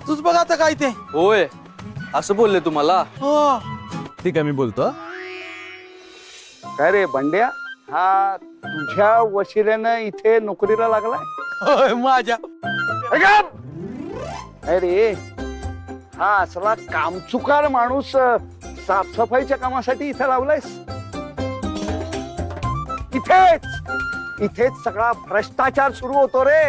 तूच बघ आता काय ते. होय असं बोलले तुम्हाला? हो ठीक आहे मी बोलतो. काय रे बंड्या, हा तुझ्या वशिल्यानं इथे नोकरीला लागलाय? होय माझ्या. अरे हा असला कामचुकार माणूस साफसफाईच्या कामासाठी इथे लावलायस? इथेच सगळा भ्रष्टाचार सुरू होतो रे.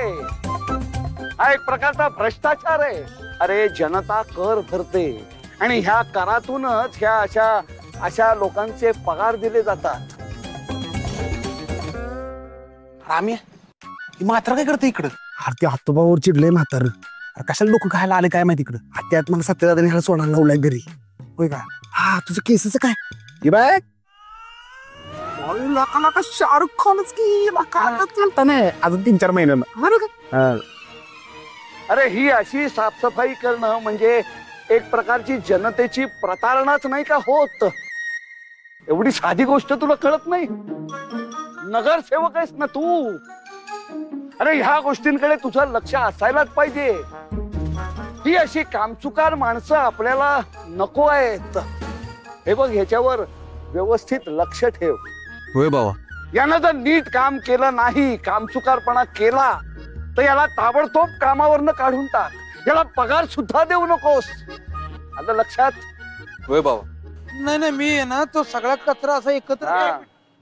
हा एक प्रकारचा भ्रष्टाचार आहे. अरे जनता कर भरते आणि ह्या करातूनच ह्या अशा लोकांचे पगार दिले जातात. राम्या मात्र काय करते इकडं? अरे ते हातोबावर चिडलंय म्हातार. कशाला डोकं खायला आले काय माहिती इकडं. त्यात मला सत्यदादाने ह्याला सोडायला लावलाय घरी. होय का? हा तुझं केसच काय? ही बाय लाका शाहरुख खानच की चालता नाही अजून 3-4 महिन्यानं. अरे ही अशी साफसफाई करणं म्हणजे एक प्रकारची जनतेची प्रतारणाच नाही का होत? एवढी साधी गोष्ट तुला कळत नाही? नगरसेवक आहेस ना तू. अरे ह्या गोष्टींकडे तुझं लक्ष असायलाच पाहिजे. ही अशी कामचुकार माणसं आपल्याला नको आहेत. हे बघ ह्याच्यावर व्यवस्थित लक्ष ठेव. होय बाबा. यानं जर नीट काम केलं नाही, कामचुकारपणा केला तर याला ताबडतोब कामावरनं काढून टाक. याला पगार सुद्धा देऊ नकोस. आता लक्षात? होय बाबा. नाही मी आहे ना तो सगळा कचरा असा एकत्र.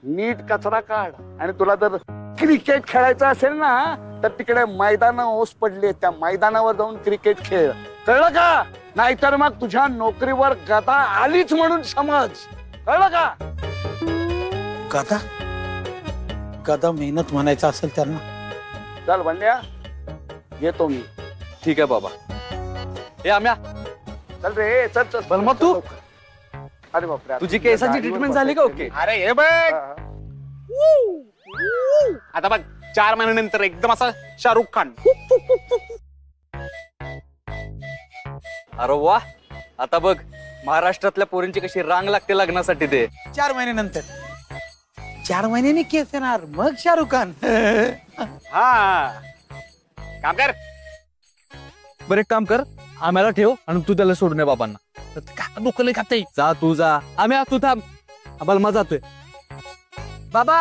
नीट कचरा काढ. आणि तुला जर क्रिकेट खेळायचं असेल ना तर तिकडे मैदान ओस पडले, त्या मैदानावर जाऊन क्रिकेट खेळ. कळलं का? नाहीतर मग तुझ्या नोकरीवर गदा आलीच म्हणून समज. कळलं का? गदा गदा मेहनत म्हणायचं असेल त्यांना. चल बंड्या येतो मी. ठीक आहे बाबा. हे आम्या चल रे चल चल. पण मग तू? अरे बापरे, तुझी केसांची ट्रीटमेंट झाली का? ओके. अरे हे बघ आता बघ 4 महिन्यानंतर एकदम असा शाहरुख खान. अरे वा. आता बघ महाराष्ट्रातल्या पोरींची कशी रांग लागते लग्नासाठी. ते 4 महिन्यानंतर 4 महिन्यांनी केस येणार मग शाहरुख खान. हा काम कर. बरं एक काम कर, आम्हाला ठेव आणि तू त्याला सोडून ये बाबांना. डोकं लय खाते. जा तू जा. आम्ही तू थांब. बलमा जातोय. बाबा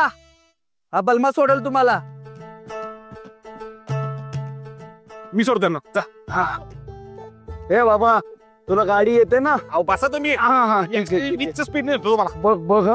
हा बलमा सोडेल तुम्हाला. मी सोडतो ना. हे बाबा तुला गाडी येते ना? अहो बसा तुम्ही. हा स्पीड तुम्हाला. बघ